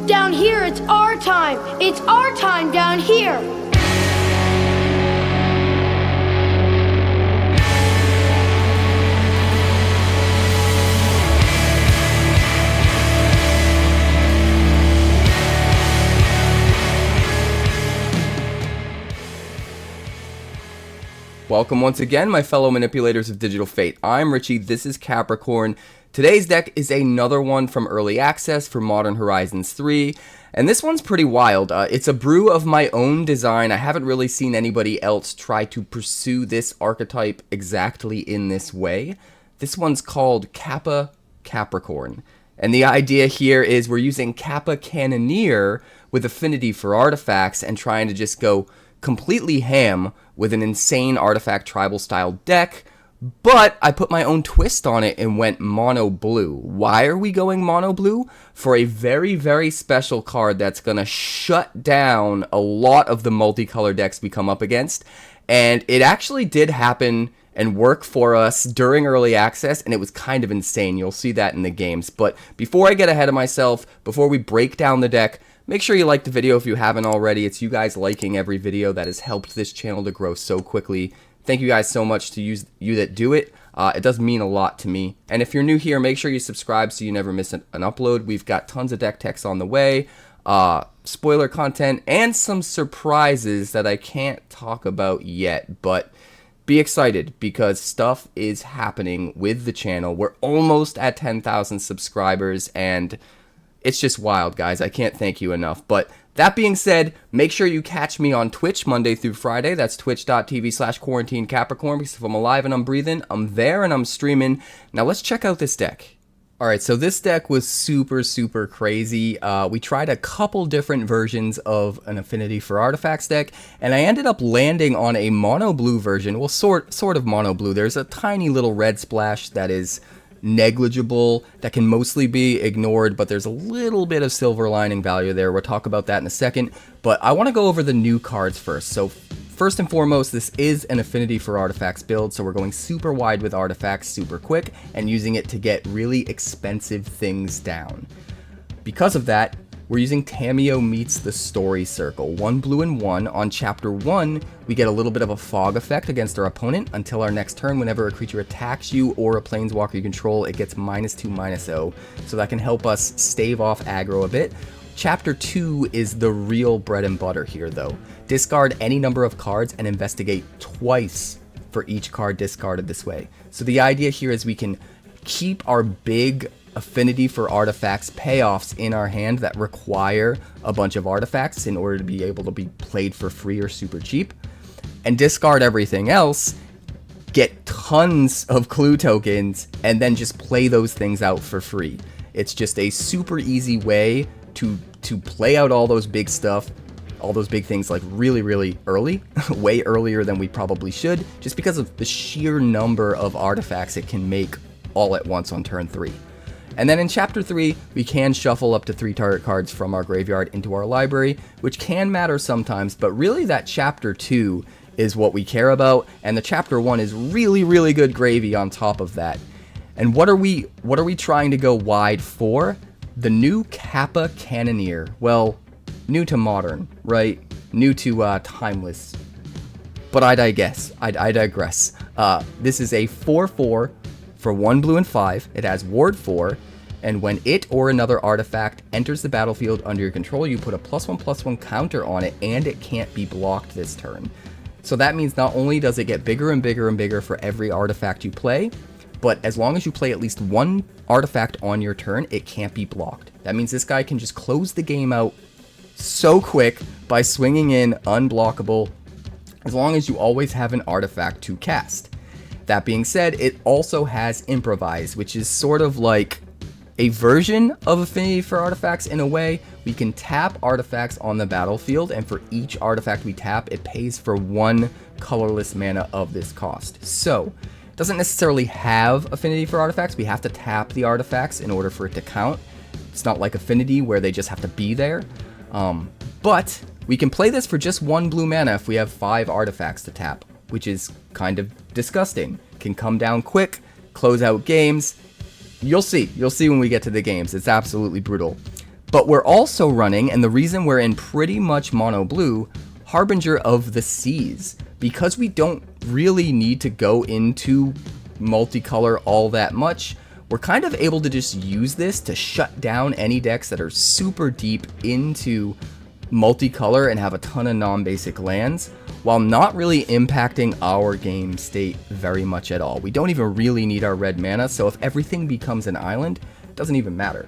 Down here, it's our time. It's our time down here. Welcome once again, my fellow manipulators of digital fate. I'm Richie, this is Capricorn. Today's deck is another one from Early Access for Modern Horizons 3, and this one's pretty wild. It's a brew of my own design. I haven't really seen anybody else try to pursue this archetype exactly in this way. This one's called Kappa Capricorn, and the idea here is we're using Kappa Cannoneer with affinity for artifacts and trying to just go completely ham with an insane artifact tribal style deck, but I put my own twist on it and went mono blue. Why are we going mono blue? For a very, very special card that's gonna shut down a lot of the multicolor decks we come up against, and it actually did happen and work for us during early access, and it was kind of insane. You'll see that in the games. But before I get ahead of myself, before we break down the deck, make sure you like the video if you haven't already. It's you guys liking every video that has helped this channel to grow so quickly. Thank you guys so much to you that do it. It does mean a lot to me. And if you're new here, make sure you subscribe so you never miss an upload. We've got tons of deck techs on the way, spoiler content, and some surprises that I can't talk about yet. But be excited because stuff is happening with the channel. We're almost at 10,000 subscribers, and it's just wild, guys. I can't thank you enough. But that being said, make sure you catch me on Twitch Monday through Friday. That's twitch.tv/QuarantineCapricorn, because if I'm alive and I'm breathing, I'm there and I'm streaming. Now let's check out this deck. Alright, so this deck was super, super crazy. We tried a couple different versions of an Affinity for Artifacts deck, and I ended up landing on a mono blue version. Well, sort of mono blue. There's a tiny little red splash that is negligible, that can mostly be ignored, but there's a little bit of silver lining value there. We'll talk about that in a second, but I want to go over the new cards first. So first and foremost, this is an Affinity for Artifacts build, so we're going super wide with artifacts super quick and using it to get really expensive things down. Because of that, we're using Tamiyo meets the Story Circle. 1 blue and 1. On chapter 1, we get a little bit of a fog effect against our opponent until our next turn. Whenever a creature attacks you or a planeswalker you control, it gets -2/-0. So that can help us stave off aggro a bit. Chapter 2 is the real bread and butter here, though. Discard any number of cards and investigate twice for each card discarded this way. So the idea here is we can keep our big Affinity for Artifacts payoffs in our hand that require a bunch of artifacts in order to be able to be played for free or super cheap, and discard everything else, get tons of clue tokens, and then just play those things out for free. It's just a super easy way to play out all those big stuff, all those big things, like really, really early, way earlier than we probably should, just because of the sheer number of artifacts it can make all at once on turn 3. And then in Chapter 3, we can shuffle up to 3 target cards from our graveyard into our library, which can matter sometimes, but really that Chapter 2 is what we care about, and the Chapter 1 is really, really good gravy on top of that. And what are we trying to go wide for? The new Kappa Cannoneer. Well, new to modern, right? New to timeless. But I digress. This is a 4/4 for 1 blue and 5. It has Ward 4, and when it or another artifact enters the battlefield under your control, you put a +1/+1 counter on it, and it can't be blocked this turn. So that means not only does it get bigger and bigger and bigger for every artifact you play, but as long as you play at least one artifact on your turn, it can't be blocked. That means this guy can just close the game out so quick by swinging in unblockable, as long as you always have an artifact to cast. That being said, it also has Improvise, which is sort of like a version of Affinity for Artifacts in a way. We can tap artifacts on the battlefield, and for each artifact we tap, it pays for 1 colorless mana of this cost. So, it doesn't necessarily have Affinity for Artifacts. We have to tap the artifacts in order for it to count. It's not like Affinity where they just have to be there. But we can play this for just 1 blue mana if we have 5 artifacts to tap, which is kind of disgusting. Can come down quick, close out games. You'll see when we get to the games. It's absolutely brutal. But we're also running, and the reason we're in pretty much mono blue, Harbinger of the Seas, because we don't really need to go into multicolor all that much. We're kind of able to just use this to shut down any decks that are super deep into multicolor and have a ton of non-basic lands, while not really impacting our game state very much at all. We don't even really need our red mana, so if everything becomes an island, it doesn't even matter.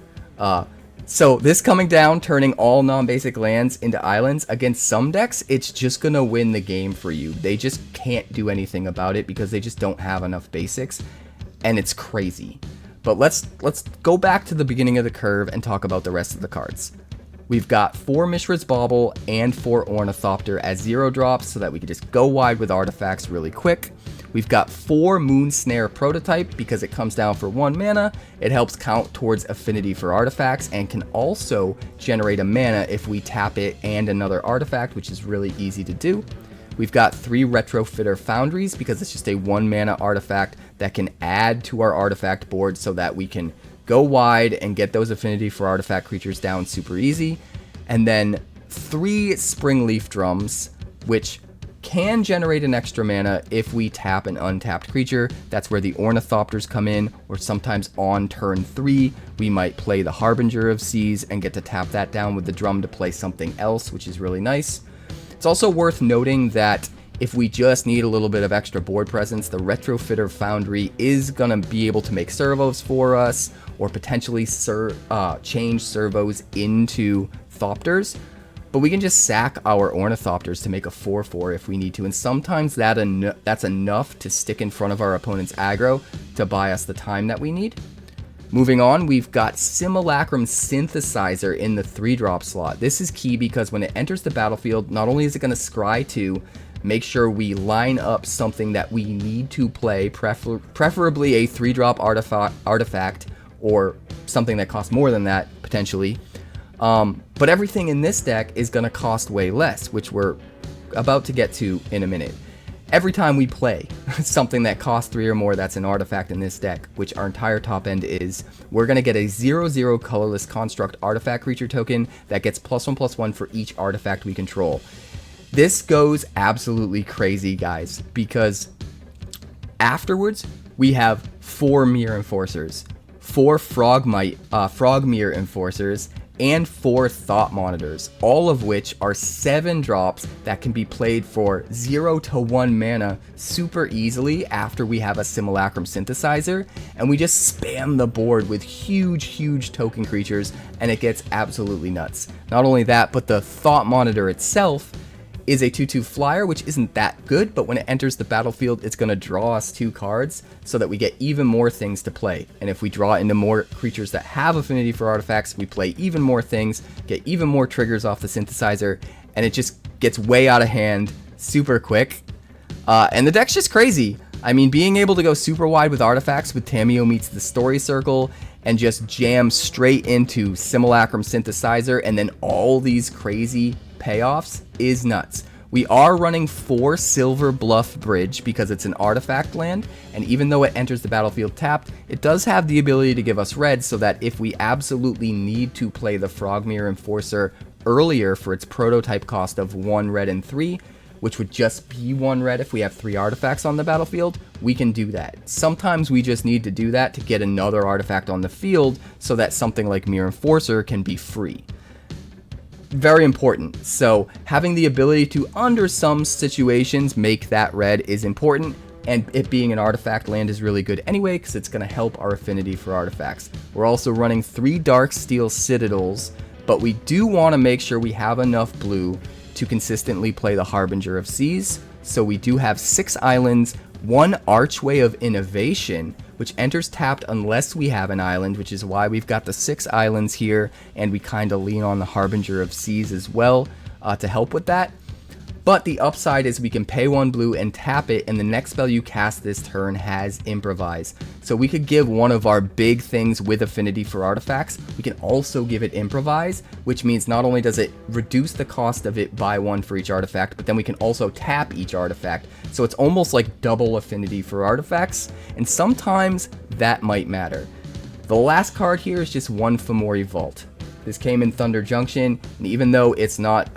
So this coming down, turning all non-basic lands into islands, against some decks, it's just gonna win the game for you. They just can't do anything about it because they just don't have enough basics, and it's crazy. But let's go back to the beginning of the curve and talk about the rest of the cards. We've got 4 Mishra's Bauble and 4 Ornithopter as 0 drops so that we can just go wide with artifacts really quick. We've got 4 Moonsnare Prototype because it comes down for 1 mana. It helps count towards affinity for artifacts and can also generate a mana if we tap it and another artifact, which is really easy to do. We've got 3 Retrofitter Foundries because it's just a 1 mana artifact that can add to our artifact board so that we can go wide and get those affinity for artifact creatures down super easy. And then 3 Springleaf Drums, which can generate an extra mana if we tap an untapped creature. That's where the Ornithopters come in, or sometimes on turn 3, we might play the Harbinger of Seas and get to tap that down with the drum to play something else, which is really nice. It's also worth noting that if we just need a little bit of extra board presence, the Retrofitter Foundry is going to be able to make servos for us, or potentially change servos into Thopters. But we can just sack our Ornithopters to make a 4/4 if we need to, and sometimes that's enough to stick in front of our opponent's aggro to buy us the time that we need. Moving on, we've got Simulacrum Synthesizer in the 3-drop slot. This is key because when it enters the battlefield, not only is it going to scry to make sure we line up something that we need to play, preferably a 3-drop artifact or something that costs more than that, potentially. But everything in this deck is going to cost way less, which we're about to get to in a minute. Every time we play something that costs 3 or more that's an artifact in this deck, which our entire top end is, we're going to get a 0/0 colorless construct artifact creature token that gets +1/+1 for each artifact we control. This goes absolutely crazy, guys, because afterwards we have 4 Myr Enforcers, 4 Frogmyr Enforcers, and 4 Thought Monitors, all of which are 7 drops that can be played for 0 to 1 mana super easily after we have a Simulacrum Synthesizer, and we just spam the board with huge token creatures, and it gets absolutely nuts. Not only that, but the Thought Monitor itself is a 2/2 flyer, which isn't that good, but when it enters the battlefield, it's going to draw us 2 cards so that we get even more things to play. And if we draw into more creatures that have affinity for artifacts, we play even more things, get even more triggers off the synthesizer, and it just gets way out of hand super quick. And the deck's just crazy. I mean, being able to go super wide with artifacts with Tamiyo meets the Story Circle and just jam straight into Simulacrum Synthesizer and then all these crazy payoffs is nuts. We are running 4 Silverbluff Bridge because it's an artifact land, and even though it enters the battlefield tapped, it does have the ability to give us red so that if we absolutely need to play the Frogmyr Enforcer earlier for its prototype cost of 1 red and 3, which would just be 1 red if we have 3 artifacts on the battlefield, we can do that. Sometimes we just need to do that to get another artifact on the field so that something like Myr Enforcer can be free. Very important. So having the ability to, under some situations, make that red is important, and it being an artifact land is really good anyway because it's going to help our affinity for artifacts. We're also running 3 Darksteel Citadels, but we do want to make sure we have enough blue to consistently play the Harbinger of Seas. So we do have 6 islands, 1 Archway of Innovation, which enters tapped unless we have an island, which is why we've got the 6 islands here, and we kind of lean on the Harbinger of Seas as well to help with that. But the upside is we can pay 1 blue and tap it, and the next spell you cast this turn has Improvise. So we could give one of our big things with affinity for artifacts, we can also give it Improvise, which means not only does it reduce the cost of it by 1 for each artifact, but then we can also tap each artifact. So it's almost like double affinity for artifacts, and sometimes that might matter. The last card here is just 1 Fomori Vault. This came in Thunder Junction, and even though it's not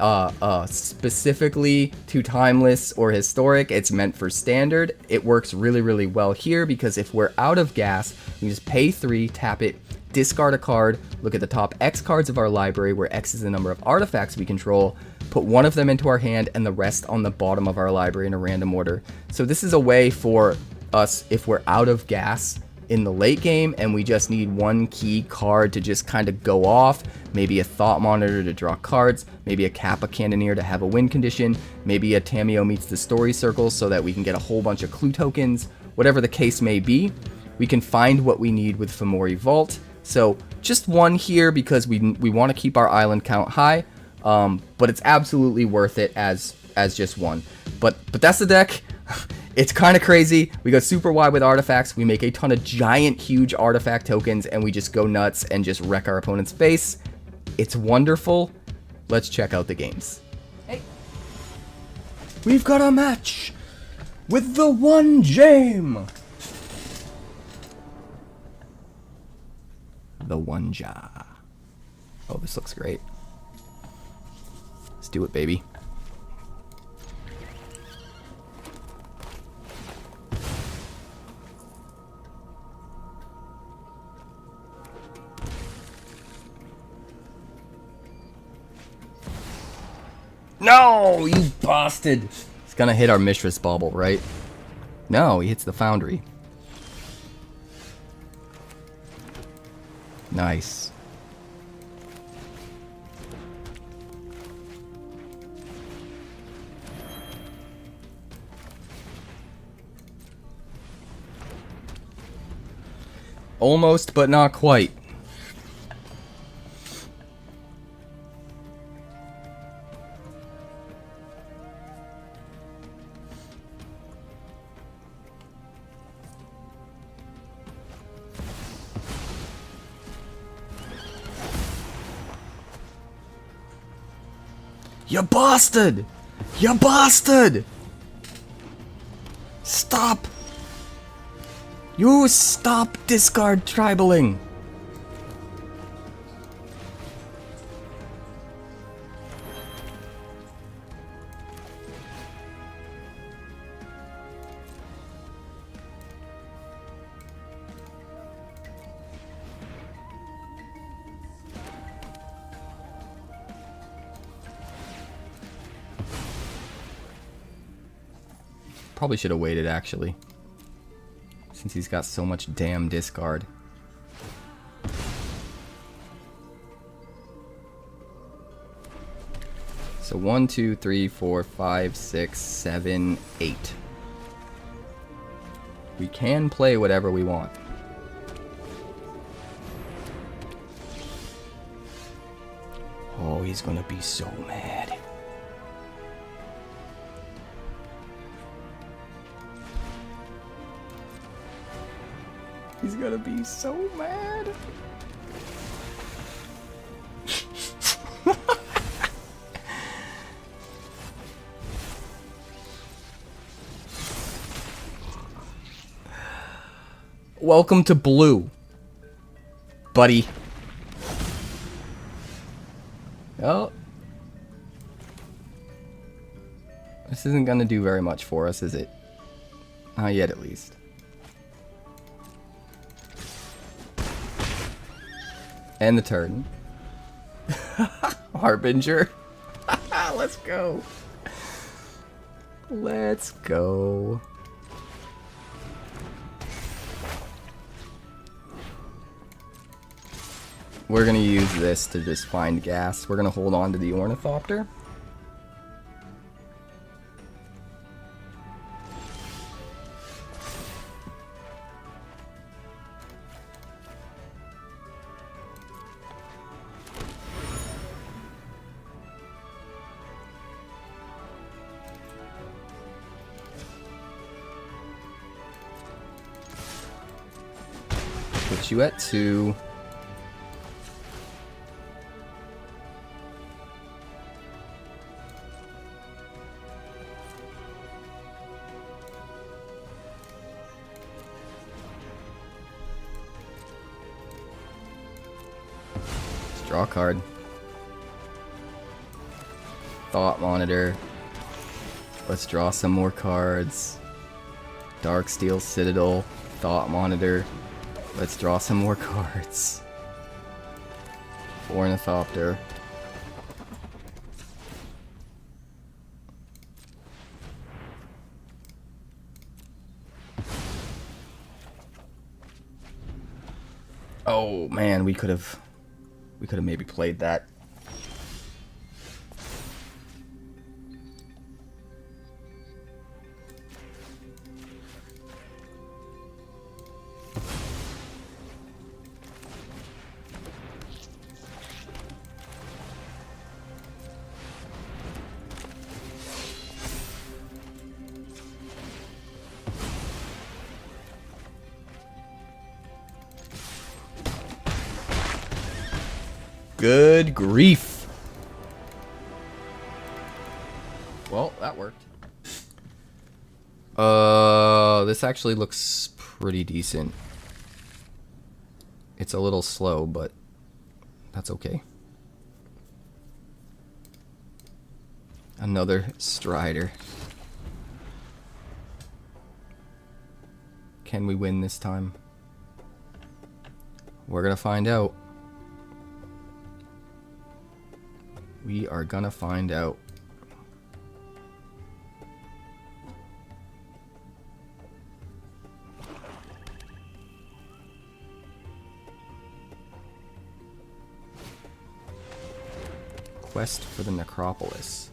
specifically to Timeless or Historic, it's meant for Standard, it works really, really well here, because if we're out of gas, we just pay 3, tap it, discard a card, look at the top X cards of our library, where X is the number of artifacts we control, put one of them into our hand, and the rest on the bottom of our library in a random order. So this is a way for us, if we're out of gas in the late game and we just need one key card to just kind of go off, maybe a Thought Monitor to draw cards, maybe a Kappa Cannoneer to have a win condition, maybe a Tamiyo meets the story circle so that we can get a whole bunch of clue tokens, whatever the case may be, we can find what we need with Fomori Vault. So just one here because we want to keep our island count high, but it's absolutely worth it as just one. But that's the deck. It's kind of crazy. We go super wide with artifacts. We make a ton of giant, huge artifact tokens, and we just go nuts and just wreck our opponent's face. It's wonderful. Let's check out the games. Hey. We've got a match with the one Jame. The one Ja. Oh, this looks great. Let's do it, baby. No, you bastard! He's gonna hit our Mistress Bauble, right? No, he hits the Foundry. Nice. Almost, but not quite. You bastard! You bastard! Stop! You stop discard tribaling! Probably should have waited, actually, since he's got so much damn discard. So 1, 2, 3, 4, 5, 6, 7, 8. We can play whatever we want. Oh, he's gonna be so mad. He's gonna be so mad. Welcome to blue, buddy. Oh. This isn't gonna do very much for us, is it? Not yet, at least. And the turn. Harbinger. Let's go. Let's go. We're gonna use this to just find gas. We're gonna hold on to the Ornithopter. Put you at 2. Draw a card. Thought Monitor. Let's draw some more cards. Darksteel Citadel. Thought Monitor. Let's draw some more cards. Ornithopter. Oh man, we could have maybe played that. Good grief. Well, that worked. This actually looks pretty decent. It's a little slow, but that's okay. Another Strider. Can we win this time? We're gonna find out. We are gonna find out. Quest for the Necropolis.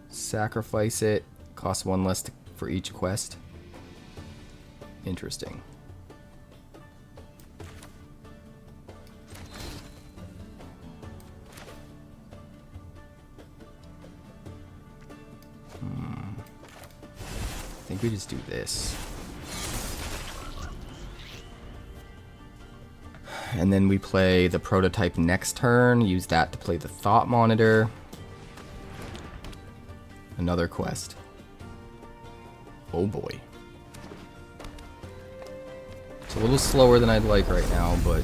Sacrifice it. Costs 1 less for each quest. Interesting. I think we just do this. And then we play the prototype next turn. Use that to play the Thought Monitor. Another quest. Oh boy. It's a little slower than I'd like right now, but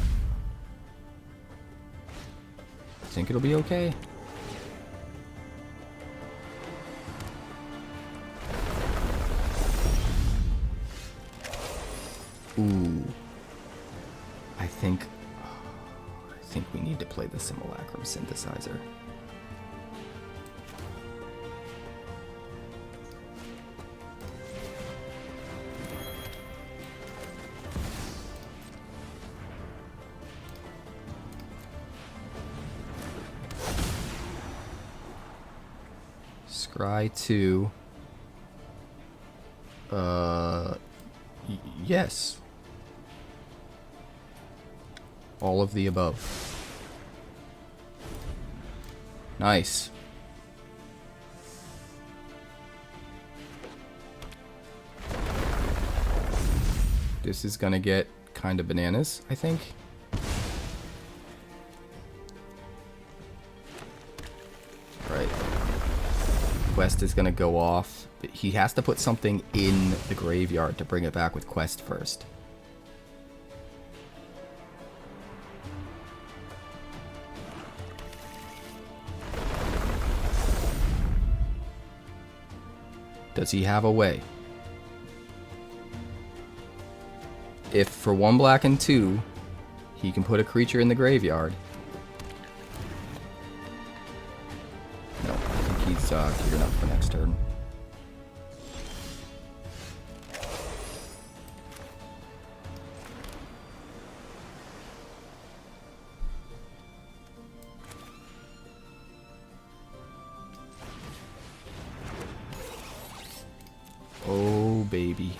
I think it'll be okay. Ooh. I think we need to play the Simulacrum Synthesizer. Scry 2. Yes. All of the above. Nice. This is gonna get kind of bananas, I think. Right. Quest is gonna go off. He has to put something in the graveyard to bring it back with Quest first. Does he have a way? If for 1 black and 2, he can put a creature in the graveyard. No, I think he's gearing up for next turn. Oh, baby.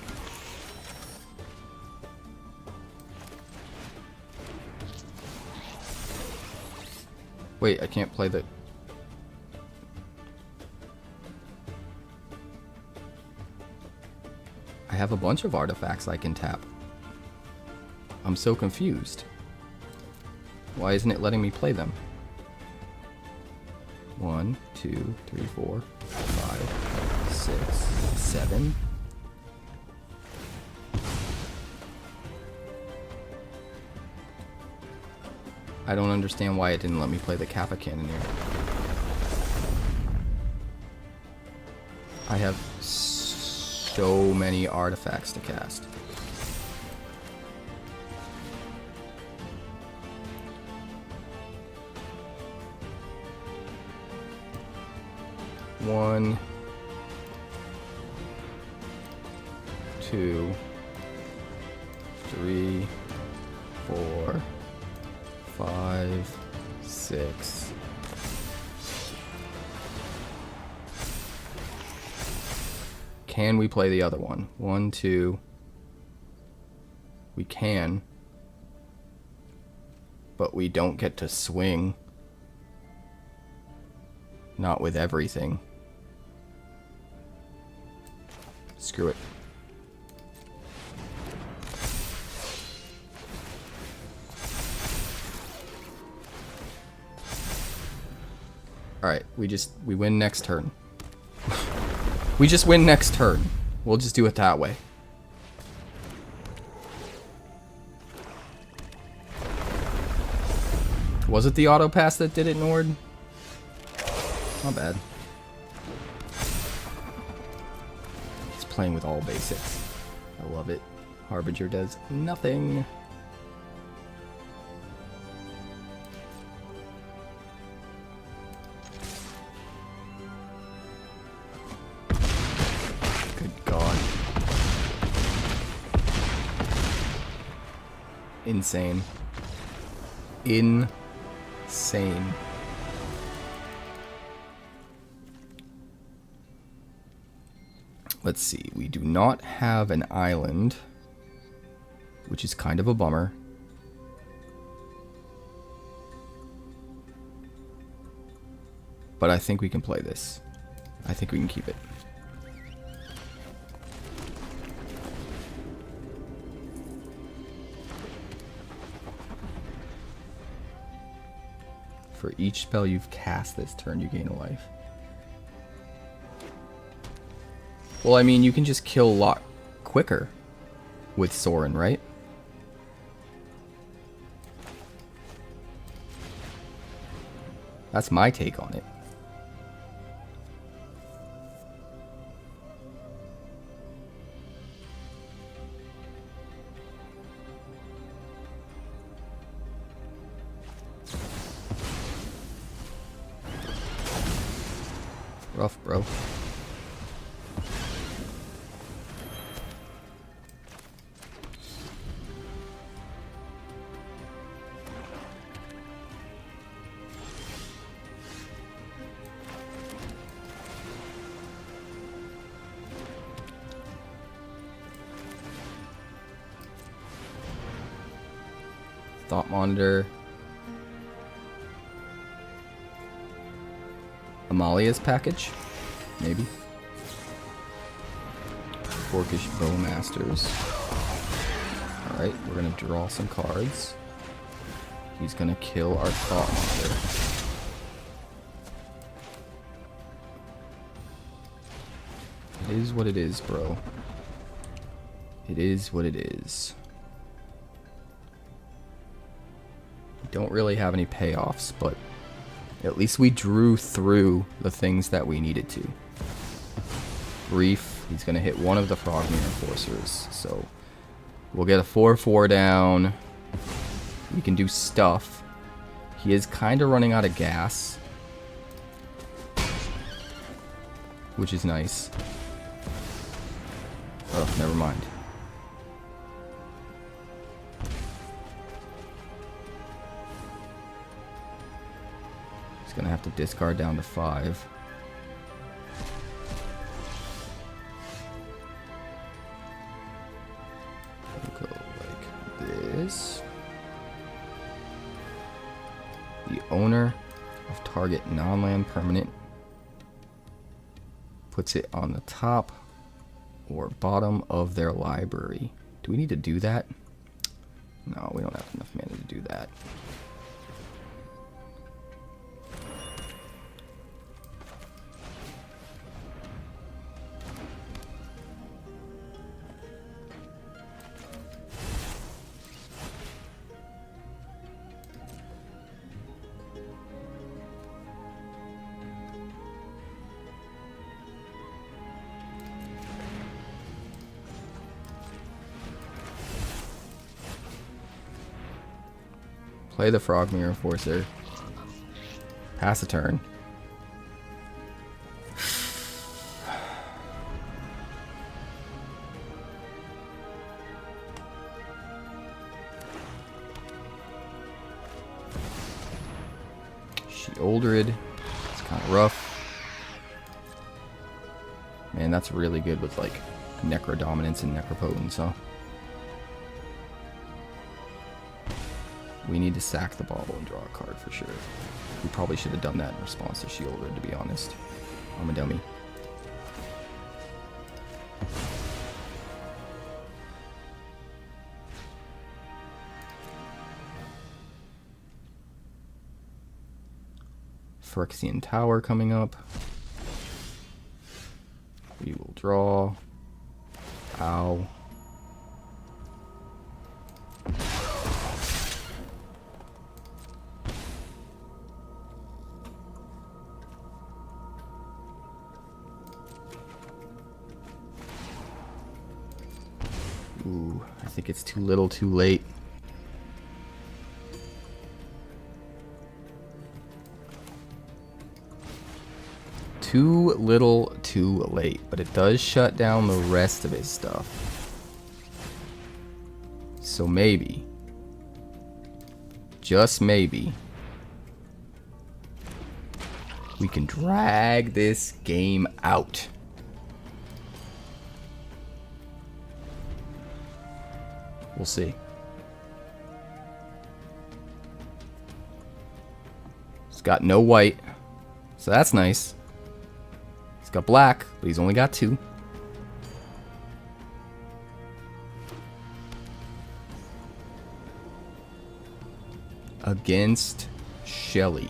Wait, I can't play the... I have a bunch of artifacts I can tap. I'm so confused. Why isn't it letting me play them? 1, 2, 3, 4, 5, 6, 7. I don't understand why it didn't let me play the Kappa Cannoneer. I have so many artifacts to cast. One, two, three, 4, 5, 6. Can we play the other one? 1, 2. We can. But we don't get to swing. Not with everything. Screw it. Alright, we win next turn. We just win next turn. We'll just do it that way. Was it the auto pass that did it, Nord? Not bad. He's playing with all basics. I love it. Harbinger does nothing. Insane. Insane. Let's see. We do not have an island, which is kind of a bummer. But I think we can play this. I think we can keep it. For each spell you've cast this turn, you gain a life. Well, I mean, you can just kill a lot quicker with Sorin, right? That's my take on it. Rough, bro. Thought monitor. Amalia's package, maybe. Orcish Bowmasters. Alright, we're gonna draw some cards. He's gonna kill our Thought Monitor. It is what it is, bro. It is what it is. We don't really have any payoffs, but at least we drew through the things that we needed to. Reef, he's going to hit one of the Frogmyr Enforcers, so we'll get a 4/4 down. We can do stuff. He is kind of running out of gas, which is nice. Oh, never mind. He's gonna have to discard down to 5. We'll go like this. The owner of target non-land permanent puts it on the top or bottom of their library. Do we need to do that? No, we don't have enough mana to do that. Play the Frogmyr Enforcer. Pass a turn. 𝐴 It's kind of rough. Man, that's really good with like Necro Dominance and Necropotence, huh? We need to sack the Bauble and draw a card for sure. We probably should have done that in response to 𝐴, to be honest. I'm a dummy. Phyrexian Tower coming up. We will draw. Ow. Ooh, I think it's too little too late. Too little too late, but it does shut down the rest of his stuff. So maybe, just maybe, we can drag this game out. We'll see. It's got no white, so that's nice. He's got black, but he's only got 2. Against Shelly.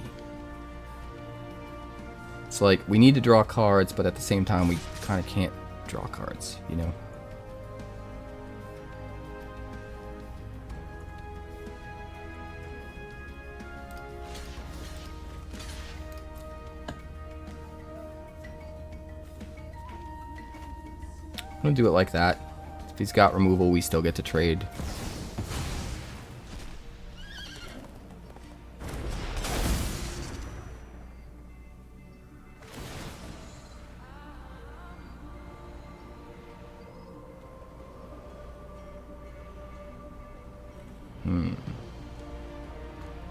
It's like, we need to draw cards, but at the same time, we kind of can't draw cards, you know? I'm gonna do it like that. If he's got removal, we still get to trade.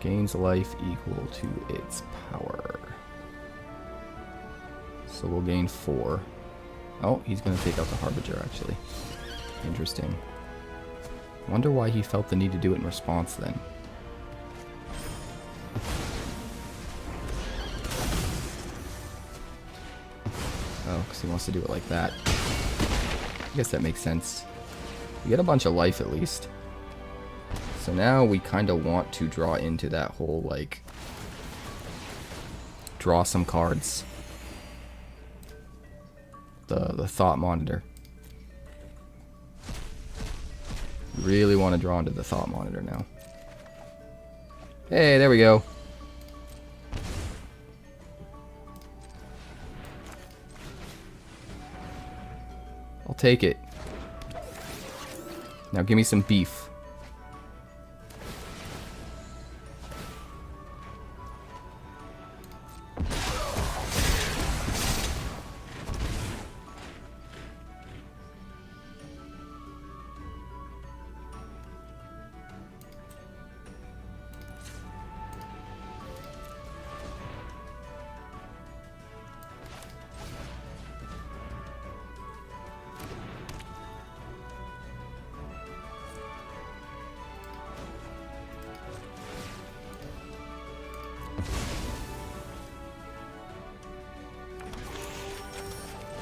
Gains life equal to its power. So we'll gain 4. Oh, he's going to take out the Harbinger, actually. Interesting. Wonder why he felt the need to do it in response, then. Oh, because he wants to do it like that. I guess that makes sense. We get a bunch of life, at least. So now we kind of want to draw into that whole, like, draw some cards. The Thought Monitor. Really want to draw into the Thought Monitor now. Hey, there we go. I'll take it. Now give me some beef.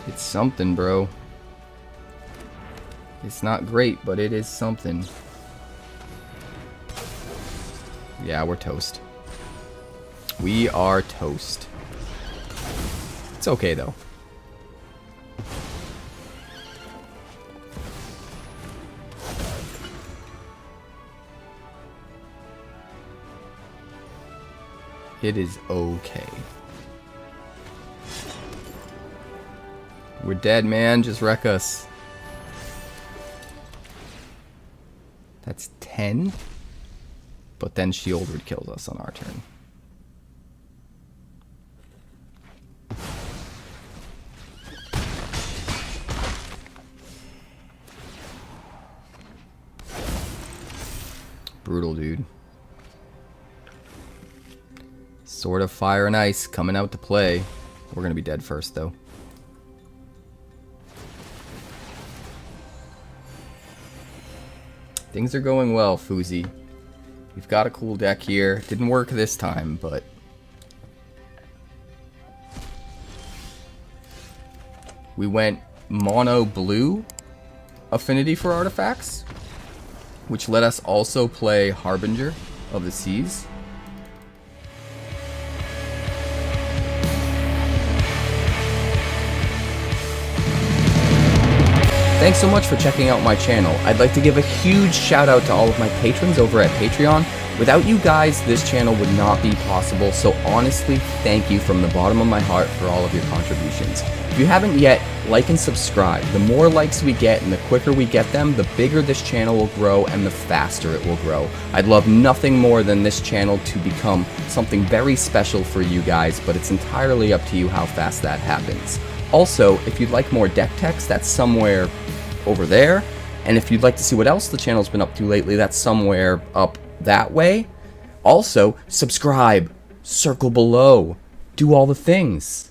It's something, bro. It's not great, but it is something. Yeah, we're toast. We are toast. It's okay, though. It is okay. We're dead, man. Just wreck us. That's 10. but then Shieldred kills us on our turn. Brutal, dude. Sword of Fire and Ice coming out to play. We're going to be dead first, though. Things are going well, Foozy. We've got a cool deck here. Didn't work this time, but... we went mono blue affinity for artifacts, which let us also play Harbinger of the Seas. Thanks so much for checking out my channel. I'd like to give a huge shout out to all of my patrons over at Patreon. Without you guys, this channel would not be possible, so honestly, thank you from the bottom of my heart for all of your contributions. If you haven't yet, like and subscribe. The more likes we get and the quicker we get them, the bigger this channel will grow and the faster it will grow. I'd love nothing more than this channel to become something very special for you guys, but it's entirely up to you how fast that happens. Also, if you'd like more deck text, that's somewhere over there. And if you'd like to see what else the channel's been up to lately, that's somewhere up that way. Also, subscribe, circle below, do all the things.